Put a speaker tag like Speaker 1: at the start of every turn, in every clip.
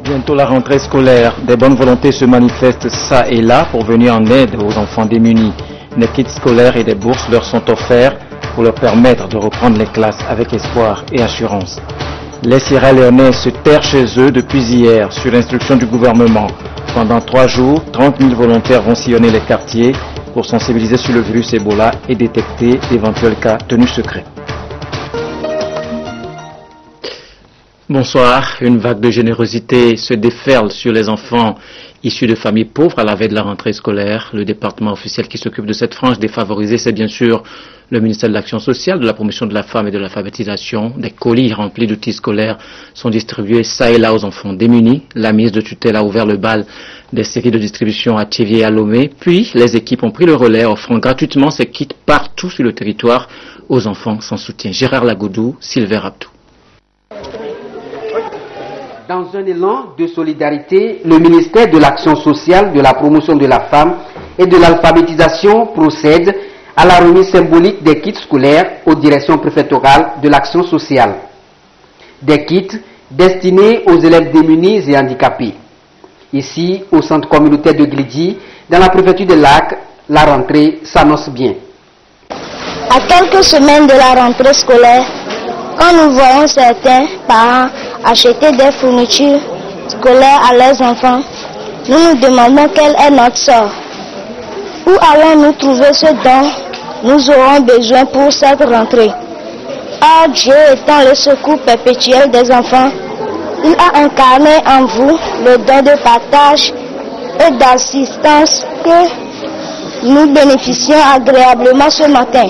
Speaker 1: Bientôt la rentrée scolaire. Des bonnes volontés se manifestent ça et là pour venir en aide aux enfants démunis. Des kits scolaires et des bourses leur sont offerts pour leur permettre de reprendre les classes avec espoir et assurance. Les Sierra-Léonais se terrent chez eux depuis hier sur instruction du gouvernement. Pendant 3 jours, 30 000 volontaires vont sillonner les quartiers pour sensibiliser sur le virus Ebola et détecter d'éventuels cas tenus secrets. Bonsoir. Une vague de générosité se déferle sur les enfants issus de familles pauvres à la veille de la rentrée scolaire. Le département officiel qui s'occupe de cette frange défavorisée, c'est bien sûr le ministère de l'Action sociale, de la promotion de la femme et de l'alphabétisation. Des colis remplis d'outils scolaires sont distribués ça et là aux enfants démunis. La ministre de tutelle a ouvert le bal des séries de distribution à Thiévier et à Lomé. Puis, les équipes ont pris le relais, offrant gratuitement ces kits partout sur le territoire aux enfants sans soutien. Gérard Lagoudou, Sylvain Abdou.
Speaker 2: Dans un élan de solidarité, le ministère de l'Action sociale, de la promotion de la femme et de l'alphabétisation procède à la remise symbolique des kits scolaires aux directions préfectorales de l'Action sociale. Des kits destinés aux élèves démunis et handicapés. Ici, au centre communautaire de Glidi, dans la préfecture de Lac, la rentrée s'annonce bien.
Speaker 3: À quelques semaines de la rentrée scolaire, quand nous voyons certains parents acheter des fournitures scolaires à leurs enfants, nous nous demandons quel est notre sort. Où allons-nous trouver ce dont nous aurons besoin pour cette rentrée? Or, Dieu étant le secours perpétuel des enfants, il a incarné en vous le don de partage et d'assistance que nous bénéficions agréablement ce matin.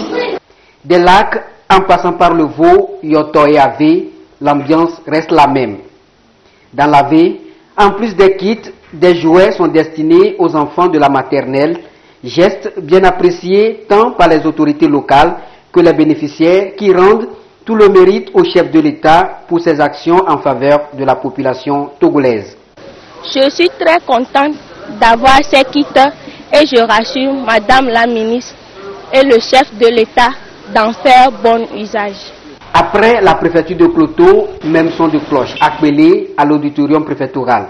Speaker 2: Des Lacs, en passant par le Vaud, Yoto et Ave, l'ambiance reste la même. Dans l'Ave, en plus des kits, des jouets sont destinés aux enfants de la maternelle, geste bien apprécié tant par les autorités locales que les bénéficiaires qui rendent tout le mérite au chef de l'État pour ses actions en faveur de la population togolaise.
Speaker 4: Je suis très contente d'avoir ces kits et je rassure Madame la ministre et le chef de l'État d'en faire bon usage.
Speaker 2: Après la préfecture de Cloto, même son de cloche, appelé à l'auditorium préfectoral.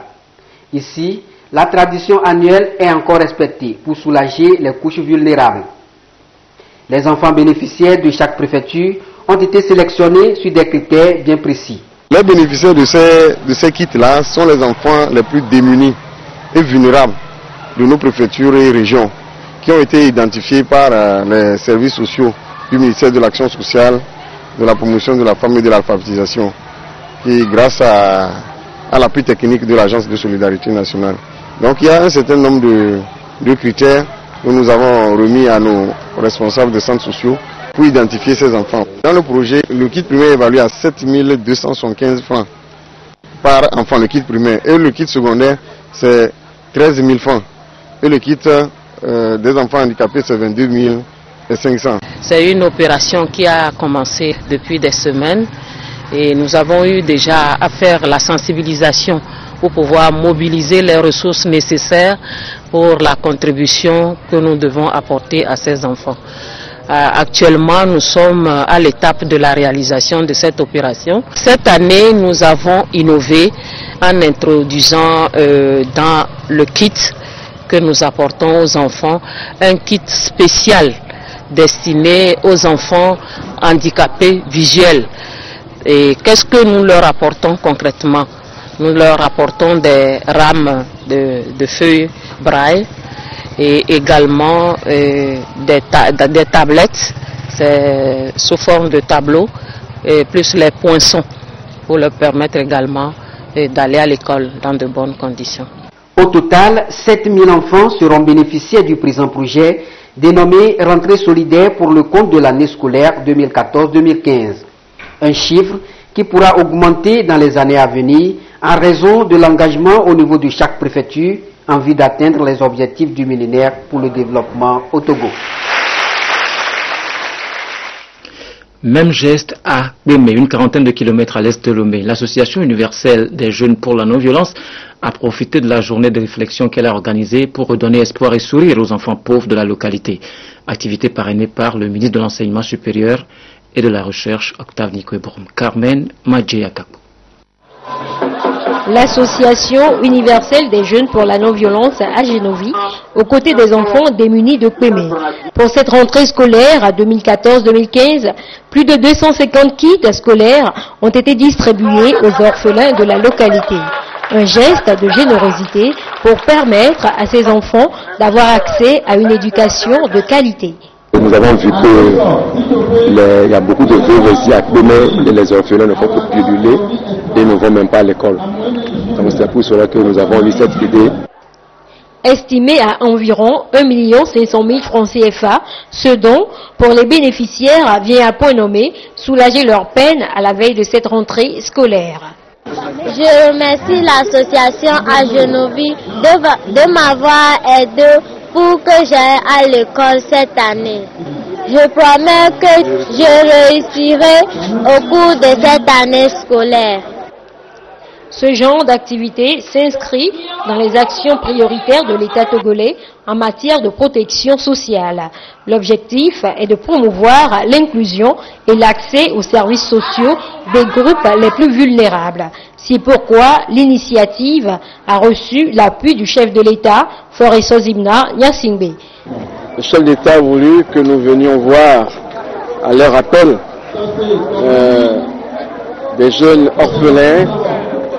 Speaker 2: Ici, la tradition annuelle est encore respectée pour soulager les couches vulnérables. Les enfants bénéficiaires de chaque préfecture ont été sélectionnés sur des critères bien précis.
Speaker 5: Les bénéficiaires de ces kits-là sont les enfants les plus démunis et vulnérables de nos préfectures et régions qui ont été identifiés par les services sociaux du ministère de l'Action sociale, de la promotion de la femme et de l'alphabétisation, et grâce à l'appui technique de l'Agence de solidarité nationale. Donc il y a un certain nombre de critères que nous avons remis à nos responsables de centres sociaux pour identifier ces enfants. Dans le projet, le kit primaire est évalué à 7 275 francs par enfant, le kit primaire. Et le kit secondaire, c'est 13 000 francs. Et le kit des enfants handicapés, c'est 22 500.
Speaker 6: C'est une opération qui a commencé depuis des semaines et nous avons eu déjà à faire la sensibilisation pour pouvoir mobiliser les ressources nécessaires pour la contribution que nous devons apporter à ces enfants. Actuellement, nous sommes à l'étape de la réalisation de cette opération. Cette année, nous avons innové en introduisant dans le kit que nous apportons aux enfants un kit spécial destiné aux enfants handicapés visuels. Et qu'est-ce que nous leur apportons concrètement? Nous leur apportons des rames de feuilles braille et également des tablettes sous forme de tableau et plus les poinçons pour leur permettre également d'aller à l'école dans de bonnes conditions.
Speaker 2: Au total, 7 000 enfants seront bénéficiaires du présent projet dénommé Rentrée solidaire pour le compte de l'année scolaire 2014-2015. Un chiffre qui pourra augmenter dans les années à venir en raison de l'engagement au niveau de chaque préfecture en vue d'atteindre les objectifs du millénaire pour le développement au Togo.
Speaker 1: Même geste à Bémé, une quarantaine de kilomètres à l'est de Lomé. L'Association universelle des jeunes pour la non-violence a profité de la journée de réflexion qu'elle a organisée pour redonner espoir et sourire aux enfants pauvres de la localité. Activité parrainée par le ministre de l'Enseignement supérieur et de la Recherche, Octave Nikoeborum. Carmen Madjeyakakou.
Speaker 7: L'Association universelle des jeunes pour la non-violence à Génovie, aux côtés des enfants démunis de Pémé. Pour cette rentrée scolaire 2014-2015, plus de 250 kits scolaires ont été distribués aux orphelins de la localité. Un geste de générosité pour permettre à ces enfants d'avoir accès à une éducation de qualité.
Speaker 8: Nous avons vu qu'il y a beaucoup de veuves ici à Pémé et les orphelins ne font que pulluler et ne vont même pas à l'école. Donc c'est pour cela que nous avons eu cette idée.
Speaker 7: Estimé à environ 1 500 000 francs CFA, ce don pour les bénéficiaires vient à point nommé soulager leur peine à la veille de cette rentrée scolaire.
Speaker 3: Je remercie l'association à Génovie de m'avoir aidé pour que j'aille à l'école cette année. Je promets que je réussirai au cours de cette année scolaire.
Speaker 7: Ce genre d'activité s'inscrit dans les actions prioritaires de l'État togolais en matière de protection sociale. L'objectif est de promouvoir l'inclusion et l'accès aux services sociaux des groupes les plus vulnérables. C'est pourquoi l'initiative a reçu l'appui du chef de l'État, Faure Sozimna Nyasingbe.
Speaker 5: Le chef d'État a voulu que nous venions voir à leur appel des jeunes orphelins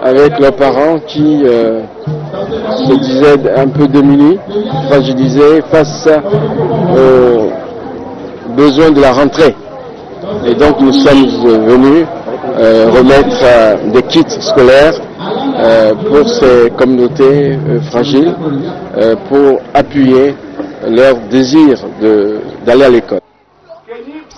Speaker 5: avec leurs parents qui se disaient un peu démunis, fragilisés face aux besoins de la rentrée. Et donc nous sommes venus remettre des kits scolaires pour ces communautés fragiles pour appuyer leur désir d'aller à l'école.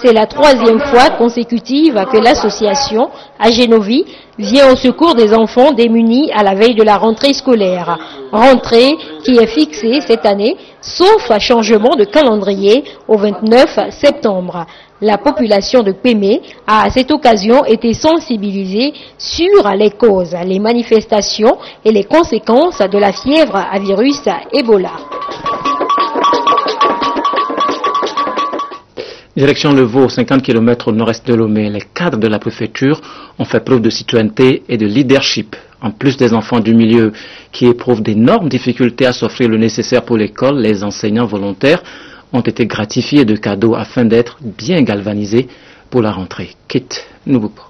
Speaker 7: C'est la 3e fois consécutive que l'association à Génovie vient au secours des enfants démunis à la veille de la rentrée scolaire. Rentrée qui est fixée cette année, sauf à changement de calendrier, au 29 septembre. La population de Pémé a à cette occasion été sensibilisée sur les causes, les manifestations et les conséquences de la fièvre à virus Ebola.
Speaker 1: Direction Le Vau, 50 km au nord-est de Lomé, les cadres de la préfecture ont fait preuve de citoyenneté et de leadership. En plus des enfants du milieu qui éprouvent d'énormes difficultés à s'offrir le nécessaire pour l'école, les enseignants volontaires ont été gratifiés de cadeaux afin d'être bien galvanisés pour la rentrée. Kit Nubupo.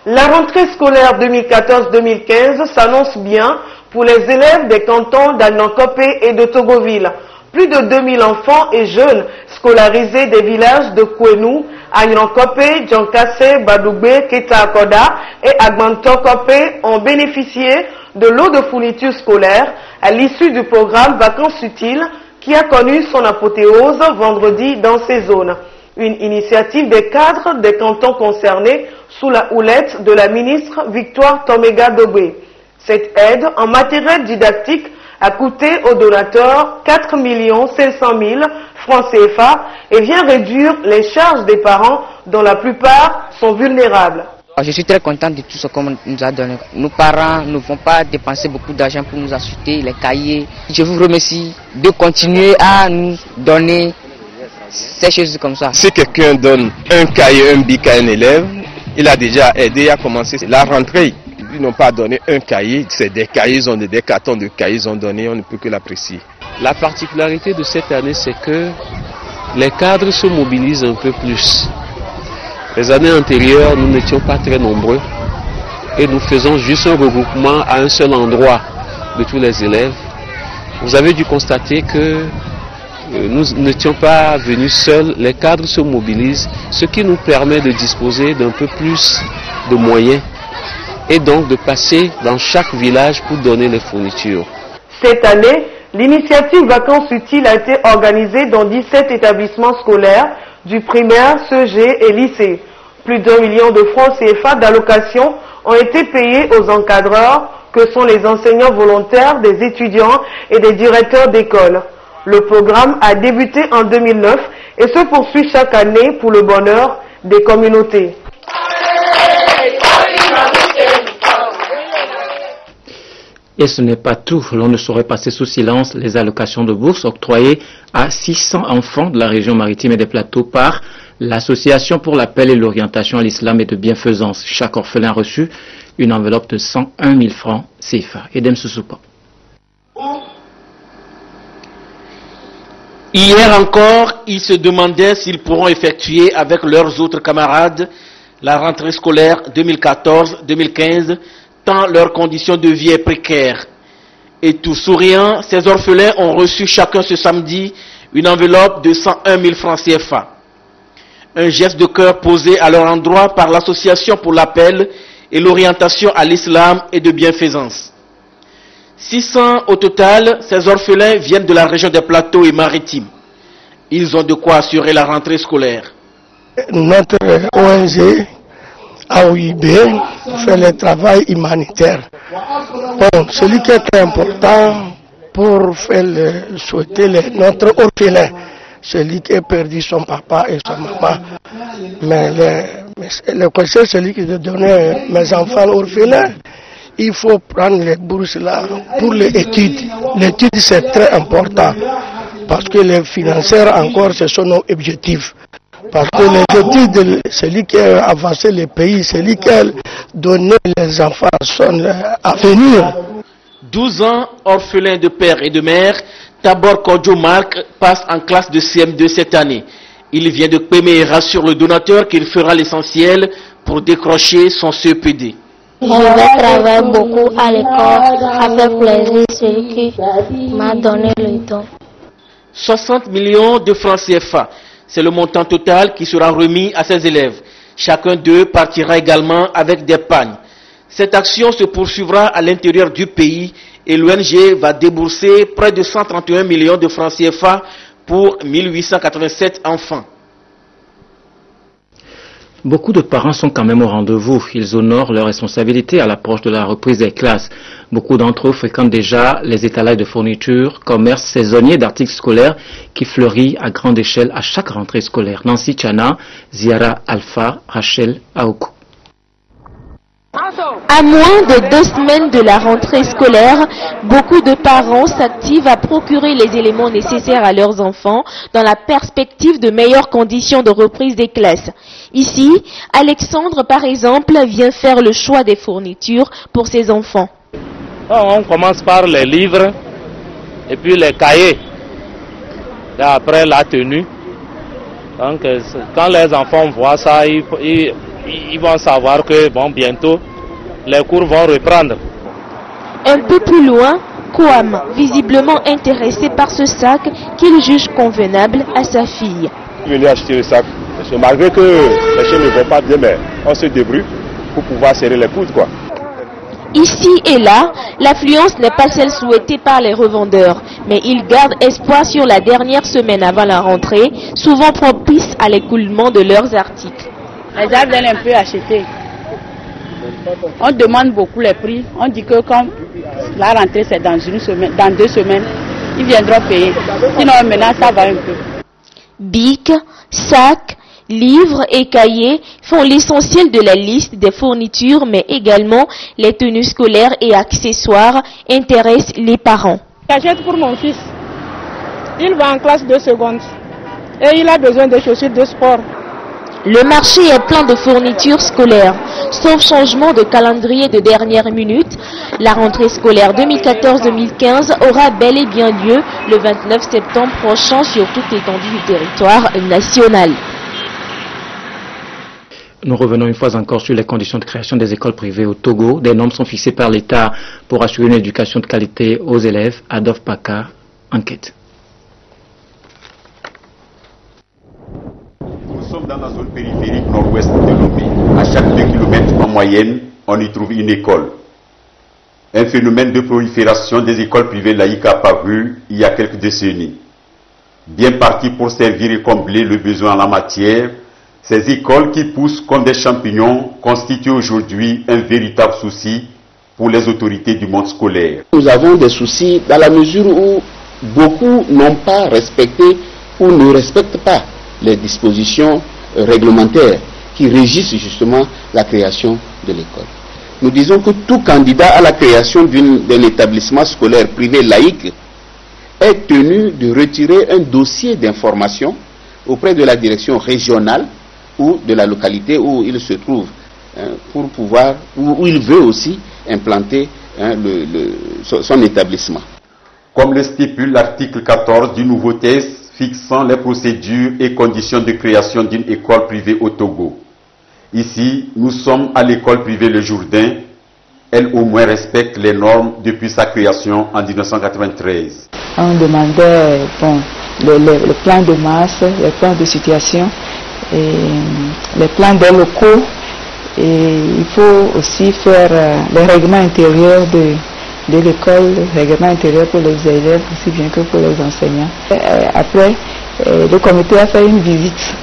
Speaker 9: La rentrée scolaire 2014-2015 s'annonce bien pour les élèves des cantons d'Agnankopé et de Togoville. Plus de 2000 enfants et jeunes scolarisés des villages de Kwenou, Agnankopé, Djankase, Badougbe, Keta-Akoda et Agmantokopé ont bénéficié de l'eau de fourniture scolaire à l'issue du programme Vacances utiles qui a connu son apothéose vendredi dans ces zones. Une initiative des cadres des cantons concernés sous la houlette de la ministre Victoire Toméga Dobé. Cette aide en matériel didactique a coûté aux donateurs 4 500 000 francs CFA et vient réduire les charges des parents dont la plupart sont vulnérables.
Speaker 10: Je suis très content de tout ce qu'on nous a donné. Nos parents ne vont pas dépenser beaucoup d'argent pour nous acheter les cahiers. Je vous remercie de continuer à nous donner ces choses comme ça.
Speaker 11: Si quelqu'un donne un cahier, un bic à un élève, il a déjà aidé à commencer la rentrée. Ils n'ont pas donné un cahier, c'est des cahiers, ils ont des cartons de cahiers, ils ont donné, on ne peut que l'apprécier.
Speaker 12: La particularité de cette année, c'est que les cadres se mobilisent un peu plus. Les années antérieures, nous n'étions pas très nombreux et nous faisons juste un regroupement à un seul endroit de tous les élèves. Vous avez dû constater que nous n'étions pas venus seuls, les cadres se mobilisent, ce qui nous permet de disposer d'un peu plus de moyens et donc de passer dans chaque village pour donner les fournitures.
Speaker 9: Cette année, l'initiative Vacances utiles a été organisée dans 17 établissements scolaires du primaire, CEG et lycée. Plus d'1 million de francs CFA d'allocations ont été payés aux encadreurs que sont les enseignants volontaires, des étudiants et des directeurs d'école. Le programme a débuté en 2009 et se poursuit chaque année pour le bonheur des communautés.
Speaker 1: Et ce n'est pas tout. L'on ne saurait passer sous silence les allocations de bourse octroyées à 600 enfants de la région maritime et des plateaux par L'Association pour l'appel et l'orientation à l'islam et de bienfaisance. Chaque orphelin a reçu une enveloppe de 101 000 francs CFA. Edem Sousoupa.
Speaker 13: Hier encore, ils se demandaient s'ils pourront effectuer avec leurs autres camarades la rentrée scolaire 2014-2015, tant leurs conditions de vie est précaires. Et tout souriant, ces orphelins ont reçu chacun ce samedi une enveloppe de 101 000 francs CFA. Un geste de cœur posé à leur endroit par l'Association pour l'appel et l'orientation à l'islam et de bienfaisance. 600 au total, ces orphelins viennent de la région des Plateaux et Maritimes. Ils ont de quoi assurer la rentrée scolaire.
Speaker 14: Notre ONG AOIB fait le travail humanitaire. Bon, celui qui est très important pour faire souhaiter notre orphelin, celui qui a perdu son papa et sa maman. Mais le conseil, celui qui a donné mes enfants orphelins, il faut prendre les bourses là pour les études. L'étude c'est très important parce que les financiers encore ce sont nos objectifs. Parce que les études, celui qui a avancé le pays, celui qui a donné les enfants son avenir.
Speaker 13: 12 ans, orphelin de père et de mère, Tabor Kodjo Marc passe en classe de CM2 cette année. Il vient de payer et rassure le donateur qu'il fera l'essentiel pour décrocher son CEPD.
Speaker 3: Je vais travailler beaucoup à l'école, avec plaisir celui qui m'a donné le don.
Speaker 13: 60 millions de francs CFA, c'est le montant total qui sera remis à ses élèves. Chacun d'eux partira également avec des pagnes. Cette action se poursuivra à l'intérieur du pays et l'ONG va débourser près de 131 millions de francs CFA pour 1887 enfants.
Speaker 1: Beaucoup de parents sont quand même au rendez-vous. Ils honorent leurs responsabilités à l'approche de la reprise des classes. Beaucoup d'entre eux fréquentent déjà les étalages de fournitures, commerce saisonnier d'articles scolaires qui fleurit à grande échelle à chaque rentrée scolaire. Nancy Chana, Ziara Alpha, Rachel Aoku.
Speaker 15: À moins de 2 semaines de la rentrée scolaire, beaucoup de parents s'activent à procurer les éléments nécessaires à leurs enfants dans la perspective de meilleures conditions de reprise des classes. Ici, Alexandre, par exemple, vient faire le choix des fournitures pour ses enfants.
Speaker 16: On commence par les livres et puis les cahiers. Et après la tenue. Donc, quand les enfants voient ça, ils vont savoir que bon, bientôt, les cours vont reprendre.
Speaker 15: Un peu plus loin, Kouam, visiblement intéressé par ce sac qu'il juge convenable à sa fille.
Speaker 17: Je suis venu acheter le sac, parce que malgré que les choses ne vont pas bien, mais on se débrouille pour pouvoir serrer les coudes, quoi.
Speaker 15: Ici et là, l'affluence n'est pas celle souhaitée par les revendeurs, mais ils gardent espoir sur la dernière semaine avant la rentrée, souvent propice à l'écoulement de leurs articles.
Speaker 18: Les gens viennent un peu acheter. On demande beaucoup les prix. On dit que comme la rentrée c'est dans 1 semaine, dans 2 semaines, ils viendront payer. Sinon maintenant ça va un peu.
Speaker 15: Bic, sacs, livres et cahiers font l'essentiel de la liste des fournitures, mais également les tenues scolaires et accessoires intéressent les parents.
Speaker 19: J'achète pour mon fils. Il va en classe de seconde et il a besoin de chaussures de sport.
Speaker 15: Le marché est plein de fournitures scolaires. Sauf changement de calendrier de dernière minute, la rentrée scolaire 2014-2015 aura bel et bien lieu le 29 septembre prochain sur toute l'étendue du territoire national.
Speaker 1: Nous revenons une fois encore sur les conditions de création des écoles privées au Togo. Des normes sont fixées par l'État pour assurer une éducation de qualité aux élèves. Adolphe Paka, enquête.
Speaker 20: Nous sommes dans la zone périphérique nord-ouest de Lomé. À chaque 2 km en moyenne, on y trouve une école. Un phénomène de prolifération des écoles privées laïques a apparu il y a quelques décennies. Bien parti pour servir et combler le besoin en la matière, ces écoles qui poussent comme des champignons constituent aujourd'hui un véritable souci pour les autorités du monde scolaire.
Speaker 21: Nous avons des soucis dans la mesure où beaucoup n'ont pas respecté ou ne respectent pas les dispositions réglementaires qui régissent justement la création de l'école. Nous disons que tout candidat à la création d'un établissement scolaire privé laïque est tenu de retirer un dossier d'information auprès de la direction régionale ou de la localité où il se trouve, pour pouvoir, où il veut aussi implanter son établissement.
Speaker 20: Comme le stipule l'article 14 du nouveau texte fixant les procédures et conditions de création d'une école privée au Togo. Ici, nous sommes à l'école privée Le Jourdain. Elle au moins respecte les normes depuis sa création en 1993.
Speaker 4: On demandait le plan de masse, les plans de situation, et les plans des locaux. Et il faut aussi faire les règlements intérieurs de l'école, les règlements intérieurs pour les élèves aussi bien que pour les enseignants. Après, le comité a fait une visite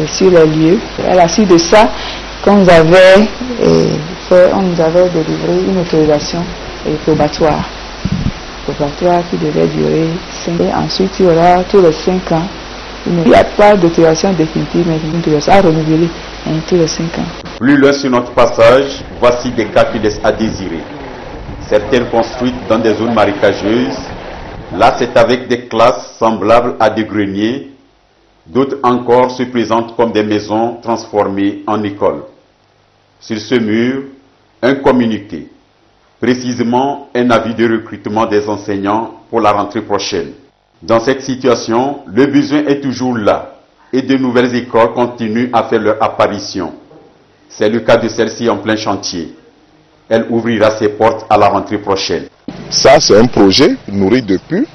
Speaker 4: sur les lieux. À la suite de ça, on nous avait délivré une autorisation probatoire qui devait durer 5 ans. Et ensuite, il y aura tous les 5 ans. Il n'y a pas d'autorisation définitive, mais une autorisation à renouveler tous les 5 ans.
Speaker 20: Plus loin sur notre passage, voici des cas qui laissent à désirer. Certaines construites dans des zones marécageuses. Là, c'est avec des classes semblables à des greniers. D'autres encore se présentent comme des maisons transformées en écoles. Sur ce mur, un communiqué, précisément un avis de recrutement des enseignants pour la rentrée prochaine. Dans cette situation, le besoin est toujours là et de nouvelles écoles continuent à faire leur apparition. C'est le cas de celle-ci en plein chantier. Elle ouvrira ses portes à la rentrée prochaine.
Speaker 22: Ça, c'est un projet nourri depuis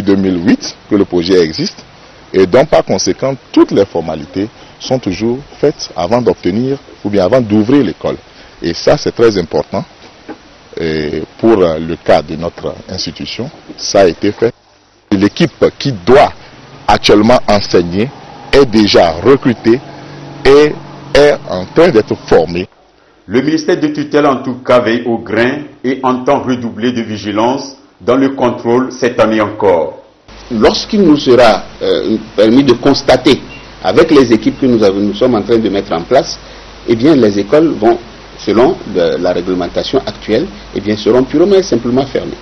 Speaker 22: 2008 que le projet existe. Et donc, par conséquent, toutes les formalités sont toujours faites avant d'obtenir ou bien avant d'ouvrir l'école. Et ça, c'est très important. Et pour le cas de notre institution, ça a été fait. L'équipe qui doit actuellement enseigner est déjà recrutée et est en train d'être formée.
Speaker 20: Le ministère de tutelle en tout cas veille au grain et entend redoubler de vigilance dans le contrôle cette année encore.
Speaker 21: Lorsqu'il nous sera permis de constater avec les équipes que nous sommes en train de mettre en place, eh bien les écoles vont, selon la réglementation actuelle, eh bien seront purement et simplement fermées.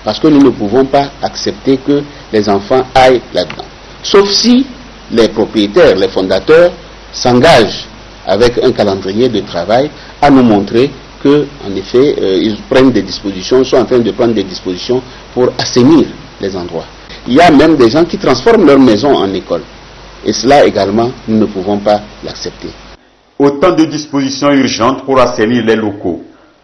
Speaker 21: Parce que nous ne pouvons pas accepter que les enfants aillent là-dedans. Sauf si les propriétaires, les fondateurs s'engagent avec un calendrier de travail à nous montrer que, en effet, ils prennent des dispositions, sont en train de prendre des dispositions pour assainir les endroits. Il y a même des gens qui transforment leur maison en école. Et cela également, nous ne pouvons pas l'accepter.
Speaker 20: Autant de dispositions urgentes pour assainir les locaux.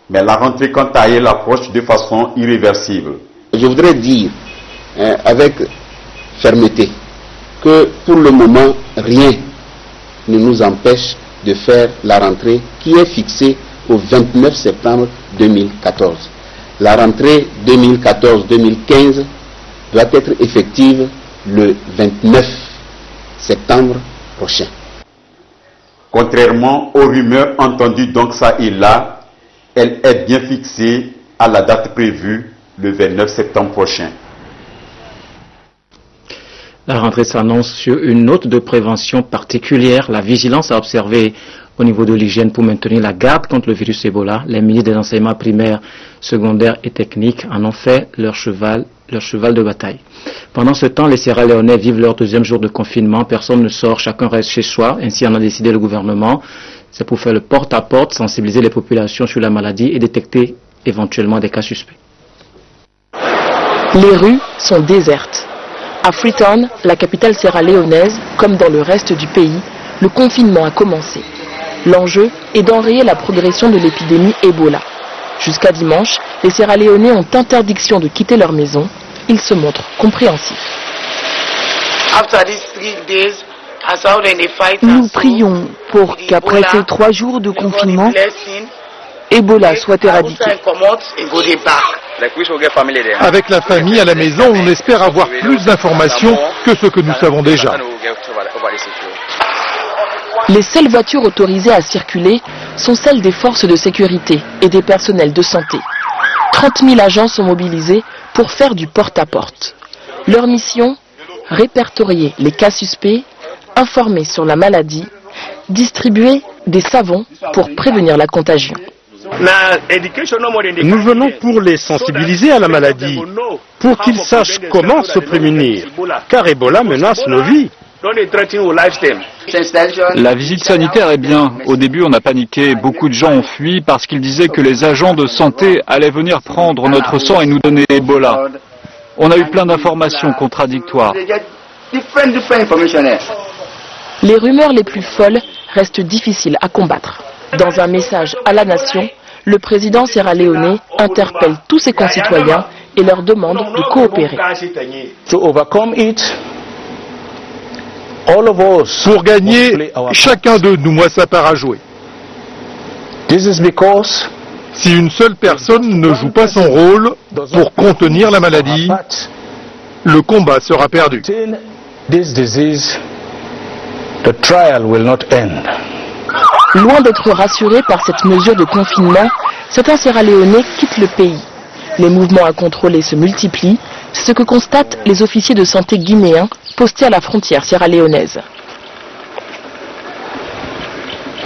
Speaker 20: Mais la rentrée, quant à elle, approche de façon irréversible.
Speaker 21: Je voudrais dire, avec fermeté, que pour le moment, rien ne nous empêche de faire la rentrée qui est fixée au 29 septembre 2014. La rentrée 2014-2015 doit être effective le 29 septembre prochain.
Speaker 20: Contrairement aux rumeurs entendues donc ça et là, elle est bien fixée à la date prévue, le 29 septembre prochain.
Speaker 1: La rentrée s'annonce sur une note de prévention particulière. La vigilance à observer au niveau de l'hygiène pour maintenir la garde contre le virus Ebola. Les ministres des enseignements primaires, secondaires et techniques en ont fait leur cheval de bataille. Pendant ce temps, les Sierra-Léonais vivent leur deuxième jour de confinement. Personne ne sort, chacun reste chez soi. Ainsi en a décidé le gouvernement. C'est pour faire le porte-à-porte, sensibiliser les populations sur la maladie et détecter éventuellement des cas suspects.
Speaker 23: Les rues sont désertes. À Freetown, la capitale sierra-léonaise, comme dans le reste du pays, le confinement a commencé. L'enjeu est d'enrayer la progression de l'épidémie Ebola. Jusqu'à dimanche, les Sierra-Léonais ont interdiction de quitter leur maison. Ils se montrent compréhensifs.
Speaker 24: Nous prions pour qu'après ces 3 jours de confinement, Ebola soit éradiqué.
Speaker 25: Avec la famille à la maison, on espère avoir plus d'informations que ce que nous savons déjà.
Speaker 23: Les seules voitures autorisées à circuler sont celles des forces de sécurité et des personnels de santé. 30 000 agents sont mobilisés pour faire du porte-à-porte. Leur mission, répertorier les cas suspects, informer sur la maladie, distribuer des savons pour prévenir la contagion.
Speaker 26: Nous venons pour les sensibiliser à la maladie, pour qu'ils sachent comment se prémunir, car Ebola menace nos vies.
Speaker 2: La visite sanitaire est bien. Au début, on a paniqué. Beaucoup de gens ont fui parce qu'ils disaient que les agents de santé allaient venir prendre notre sang et nous donner Ebola. On a eu plein d'informations contradictoires.
Speaker 23: Les rumeurs les plus folles restent difficiles à combattre. Dans un message à la nation, le président sierra-léonais interpelle tous ses concitoyens et leur demande de coopérer.
Speaker 25: Pour gagner, chacun de nous a sa part à jouer. Si une seule personne ne joue pas son rôle pour contenir la maladie, le combat sera perdu.
Speaker 23: Loin d'être rassuré par cette mesure de confinement, certains Sierra-Léonais quittent le pays. Les mouvements à contrôler se multiplient, c'est ce que constatent les officiers de santé guinéens postés à la frontière sierra-léonaise.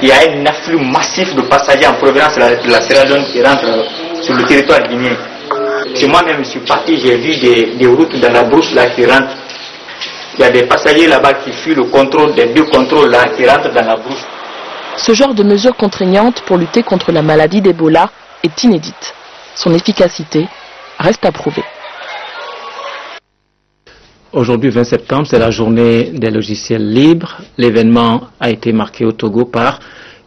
Speaker 5: Il y a un afflux massif de passagers en provenance de la Sierra Leone qui rentrent sur le territoire guinéen. C'est moi-même, je suis parti, j'ai vu des routes dans la brousse là qui rentrent. Il y a des passagers là-bas qui fuient le contrôle, des deux contrôles là qui rentrent dans la brousse.
Speaker 23: Ce genre de mesures contraignantes pour lutter contre la maladie d'Ebola est inédite. Son efficacité reste à prouver.
Speaker 1: Aujourd'hui, 20 septembre, c'est la journée des logiciels libres. L'événement a été marqué au Togo par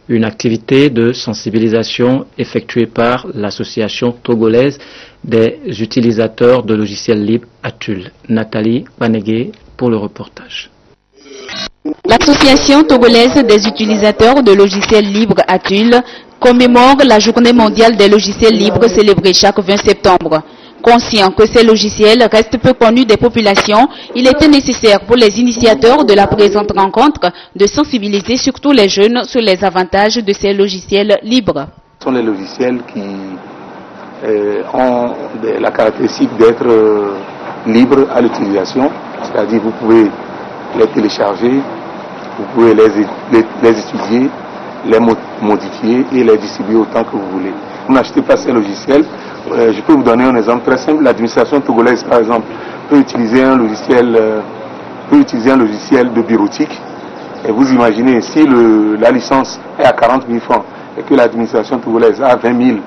Speaker 1: une activité de sensibilisation effectuée par l'association togolaise des utilisateurs de logiciels libres ATUL. Nathalie Panegué pour le reportage.
Speaker 6: L'association togolaise des utilisateurs de logiciels libres ATUL commémore la journée mondiale des logiciels libres célébrée chaque 20 septembre. Conscient que ces logiciels restent peu connus des populations, il était nécessaire pour les initiateurs de la présente rencontre de sensibiliser surtout les jeunes sur les avantages de ces logiciels libres.
Speaker 7: Ce sont les logiciels qui ont la caractéristique d'être libres à l'utilisation, c'est-à-dire vous pouvez les télécharger, vous pouvez les étudier, les modifier et les distribuer autant que vous voulez. Vous n'achetez pas ces logiciels. Je peux vous donner un exemple très simple. L'administration togolaise, par exemple, peut utiliser un logiciel de bureautique. Et vous imaginez, si la licence est à 40 000 francs et que l'administration togolaise a 20 000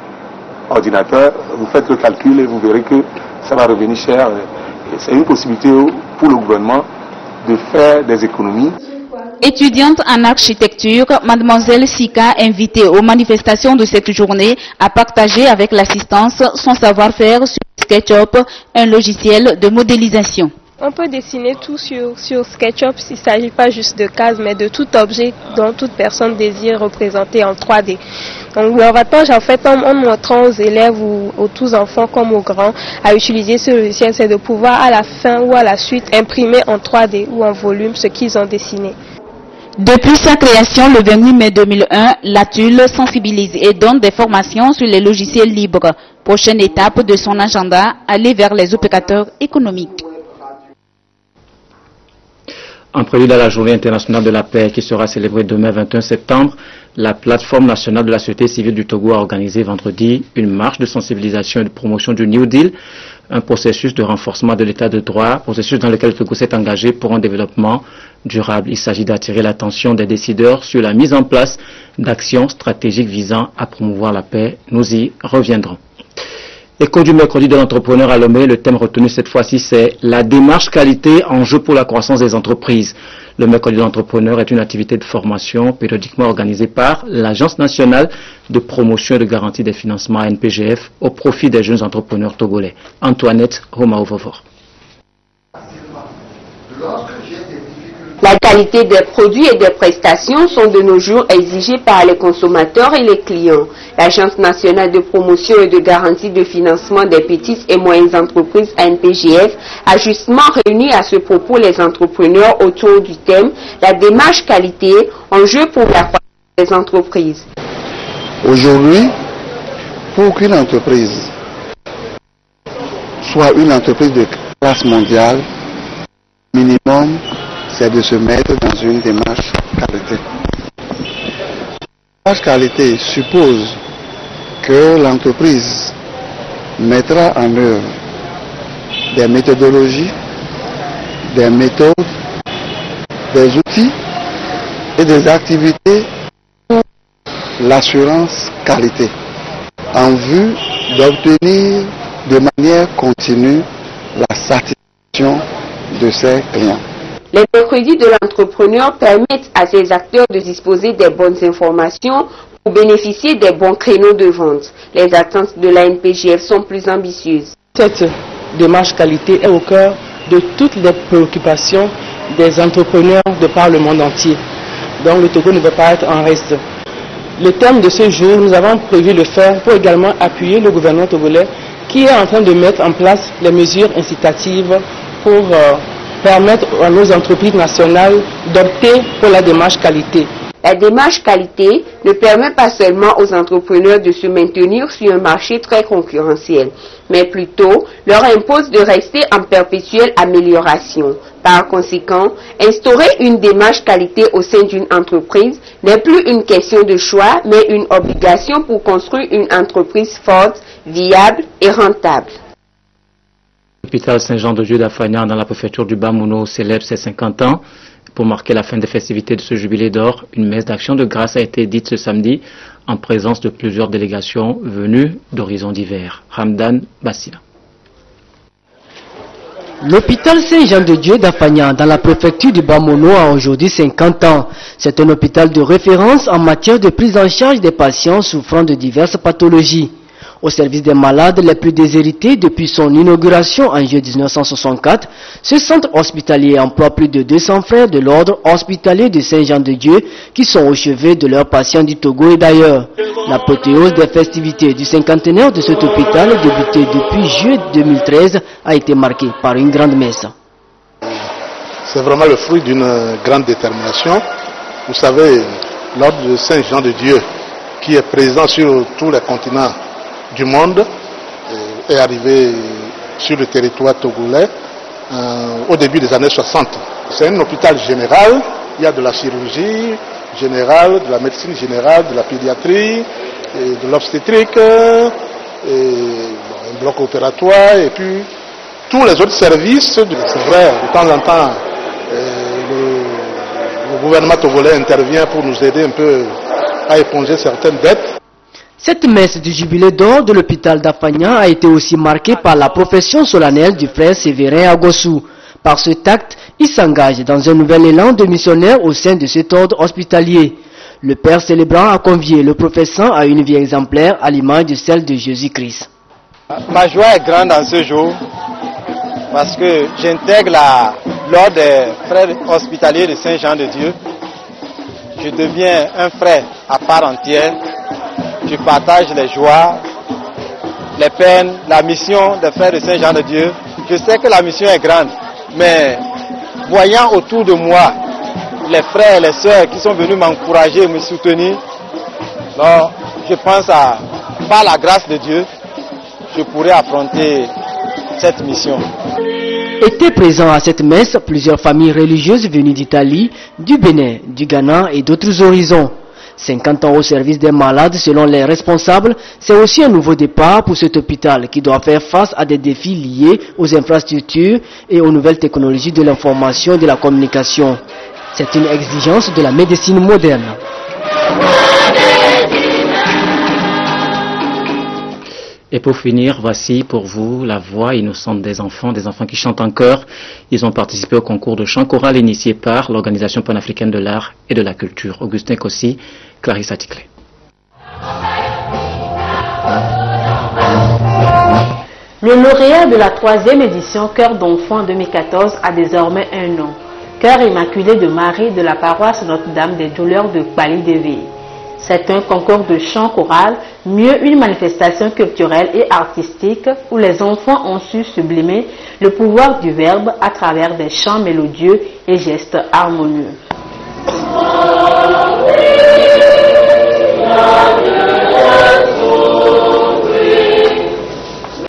Speaker 7: ordinateurs, vous faites le calcul et vous verrez que ça va revenir cher. C'est une possibilité pour le gouvernement de faire des économies.
Speaker 6: Étudiante en architecture, mademoiselle Sika, invitée aux manifestations de cette journée, a partagé avec l'assistance son savoir-faire sur SketchUp, un logiciel de modélisation.
Speaker 8: On peut dessiner tout sur SketchUp, il ne s'agit pas juste de cases, mais de tout objet dont toute personne désire représenter en 3D. Donc l'avantage en fait en montrant aux élèves ou aux tous enfants comme aux grands à utiliser ce logiciel, c'est de pouvoir à la fin ou à la suite imprimer en 3D ou en volume ce qu'ils ont dessiné.
Speaker 6: Depuis sa création le 28 mai 2001, l'ATUL sensibilise et donne des formations sur les logiciels libres. Prochaine étape de son agenda, aller vers les opérateurs économiques.
Speaker 1: En prélude à la journée internationale de la paix qui sera célébrée demain 21 septembre, la plateforme nationale de la société civile du Togo a organisé vendredi une marche de sensibilisation et de promotion du New Deal, un processus de renforcement de l'état de droit, processus dans lequel le Togo s'est engagé pour un développement durable. Il s'agit d'attirer l'attention des décideurs sur la mise en place d'actions stratégiques visant à promouvoir la paix. Nous y reviendrons. Écho du mercredi de l'entrepreneur à Lomé, le thème retenu cette fois-ci c'est la démarche qualité, enjeu pour la croissance des entreprises. Le mercredi de l'entrepreneur est une activité de formation périodiquement organisée par l'Agence nationale de promotion et de garantie des financements ANPGF au profit des jeunes entrepreneurs togolais. Antoinette Romaovovor.
Speaker 10: La qualité des produits et des prestations sont de nos jours exigées par les consommateurs et les clients. L'Agence nationale de promotion et de garantie de financement des petites et moyennes entreprises ANPGF a justement réuni à ce propos les entrepreneurs autour du thème « La démarche qualité, enjeu pour la croissance des entreprises ».
Speaker 27: Aujourd'hui, pour qu'une entreprise soit une entreprise de classe mondiale, minimum, c'est de se mettre dans une démarche qualité. La démarche qualité suppose que l'entreprise mettra en œuvre des méthodologies, des méthodes, des outils et des activités pour l'assurance qualité en vue d'obtenir de manière continue la satisfaction de ses clients.
Speaker 10: Les mercredis de l'entrepreneur permettent à ces acteurs de disposer des bonnes informations pour bénéficier des bons créneaux de vente. Les attentes de l'ANPGF sont plus ambitieuses.
Speaker 3: Cette démarche qualité est au cœur de toutes les préoccupations des entrepreneurs de par le monde entier. Donc le Togo ne peut pas être en reste. Le thème de ce jour, nous avons prévu le faire pour également appuyer le gouvernement togolais qui est en train de mettre en place les mesures incitatives pour permettre à nos entreprises nationales d'opter pour la démarche qualité.
Speaker 10: La démarche qualité ne permet pas seulement aux entrepreneurs de se maintenir sur un marché très concurrentiel, mais plutôt leur impose de rester en perpétuelle amélioration. Par conséquent, instaurer une démarche qualité au sein d'une entreprise n'est plus une question de choix, mais une obligation pour construire une entreprise forte, viable et rentable.
Speaker 1: L'hôpital Saint-Jean-de-Dieu d'Afagnan dans la préfecture du Bas-Mouno célèbre ses 50 ans. Pour marquer la fin des festivités de ce jubilé d'or, une messe d'action de grâce a été dite ce samedi en présence de plusieurs délégations venues d'horizons divers. Ramdan Bassina.
Speaker 9: L'hôpital Saint-Jean-de-Dieu d'Afagnan dans la préfecture du Bas-Mouno a aujourd'hui 50 ans. C'est un hôpital de référence en matière de prise en charge des patients souffrant de diverses pathologies. Au service des malades les plus déshérités depuis son inauguration en juillet 1964, ce centre hospitalier emploie plus de 200 frères de l'ordre hospitalier de Saint-Jean-de-Dieu qui sont au chevet de leurs patients du Togo et d'ailleurs. L'apothéose des festivités du cinquantenaire de cet hôpital débuté depuis juillet 2013 a été marquée par une grande messe.
Speaker 11: C'est vraiment le fruit d'une grande détermination. Vous savez, l'ordre de Saint-Jean-de-Dieu qui est présent sur tous les continents du monde est arrivé sur le territoire togolais au début des années 60. C'est un hôpital général, il y a de la chirurgie générale, de la médecine générale, de la pédiatrie, de l'obstétrique, un bloc opératoire et puis tous les autres services. C'est vrai, de temps en temps, le gouvernement togolais intervient pour nous aider un peu à éponger certaines dettes.
Speaker 9: Cette messe du jubilé d'or de l'hôpital d'Afagnan a été aussi marquée par la profession solennelle du frère Sévérin Agossou. Par ce acte, il s'engage dans un nouvel élan de missionnaire au sein de cet ordre hospitalier. Le père célébrant a convié le professeur à une vie exemplaire à l'image de celle de Jésus-Christ.
Speaker 12: Ma joie est grande en ce jour parce que j'intègre l'ordre des frères hospitaliers de Saint-Jean-de-Dieu. Je deviens un frère à part entière. Je partage les joies, les peines, la mission des frères de Saint-Jean-de-Dieu. Je sais que la mission est grande, mais voyant autour de moi les frères et les sœurs qui sont venus m'encourager et me soutenir, alors je pense par la grâce de Dieu, je pourrai affronter cette mission.
Speaker 9: Étaient présents à cette messe plusieurs familles religieuses venues d'Italie, du Bénin, du Ghana et d'autres horizons. 50 ans au service des malades selon les responsables, c'est aussi un nouveau départ pour cet hôpital qui doit faire face à des défis liés aux infrastructures et aux nouvelles technologies de l'information et de la communication. C'est une exigence de la médecine moderne.
Speaker 1: Et pour finir, voici pour vous la voix innocente des enfants qui chantent en chœur. Ils ont participé au concours de chant choral initié par l'Organisation panafricaine de l'art et de la culture. Augustin Kossi, Clarissa Ticlé.
Speaker 13: Le lauréat de la 3e édition Chœur d'enfants 2014 a désormais un nom. Chœur immaculé de Marie de la paroisse Notre-Dame des Douleurs de Kpali-Devi. C'est un concours de chant choral, mieux une manifestation culturelle et artistique où les enfants ont su sublimer le pouvoir du verbe à travers des chants mélodieux et gestes harmonieux.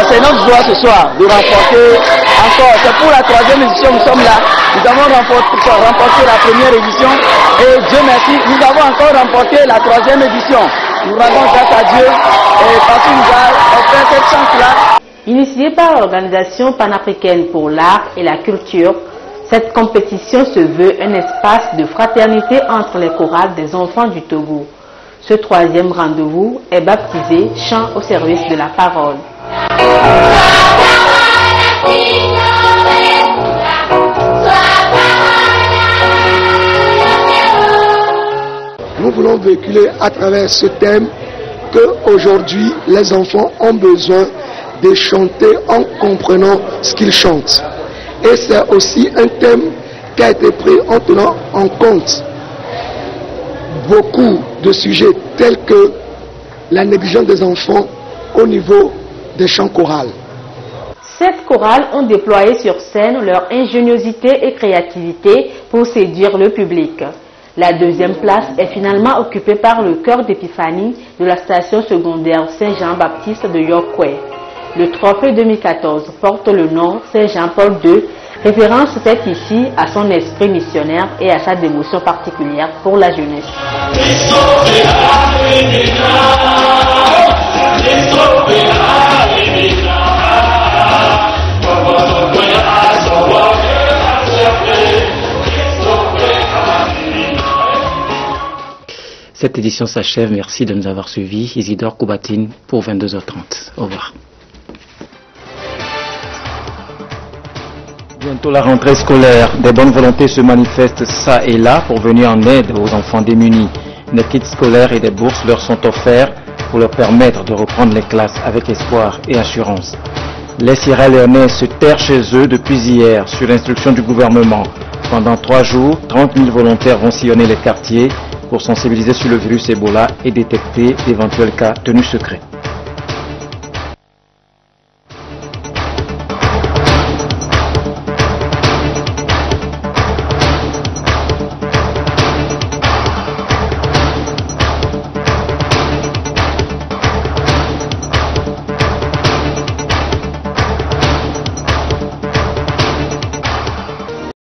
Speaker 3: C'est notre joie ce soir de remporter encore, c'est pour la 3e édition, nous sommes là, nous avons remporté la 1re édition et Dieu merci, nous avons encore remporté la 3e édition. Nous rendons grâce à Dieu et parce qu'il nous a offert cette chance-là.
Speaker 13: Initié par l'Organisation panafricaine pour l'art et la culture, Cette compétition se veut un espace de fraternité entre les chorales des enfants du Togo. Ce troisième rendez-vous est baptisé Chant au service de la parole.
Speaker 4: Nous voulons véhiculer à travers ce thème qu'aujourd'hui les enfants ont besoin de chanter en comprenant ce qu'ils chantent. Et c'est aussi un thème qui a été pris en tenant en compte beaucoup de sujets tels que la négligence des enfants au niveau des chants chorales.
Speaker 13: 7 chorales ont déployé sur scène leur ingéniosité et créativité pour séduire le public. La deuxième place est finalement occupée par le chœur d'Épiphanie de la station secondaire Saint-Jean-Baptiste de Yokwe. Le trophée 2014 porte le nom Saint-Jean-Paul II, référence faite ici à son esprit missionnaire et à sa dévotion particulière pour la jeunesse.
Speaker 1: Cette édition s'achève. Merci de nous avoir suivis. Isidore Koubatine pour 22h30. Au revoir. Bientôt la rentrée scolaire. Des bonnes volontés se manifestent ça et là pour venir en aide aux enfants démunis. Des kits scolaires et des bourses leur sont offerts pour leur permettre de reprendre les classes avec espoir et assurance. Les Sierra-Léonais se terrent chez eux depuis hier sur l'instruction du gouvernement. Pendant 3 jours, 30 000 volontaires vont sillonner les quartiers pour sensibiliser sur le virus Ebola et détecter d'éventuels cas tenus secrets.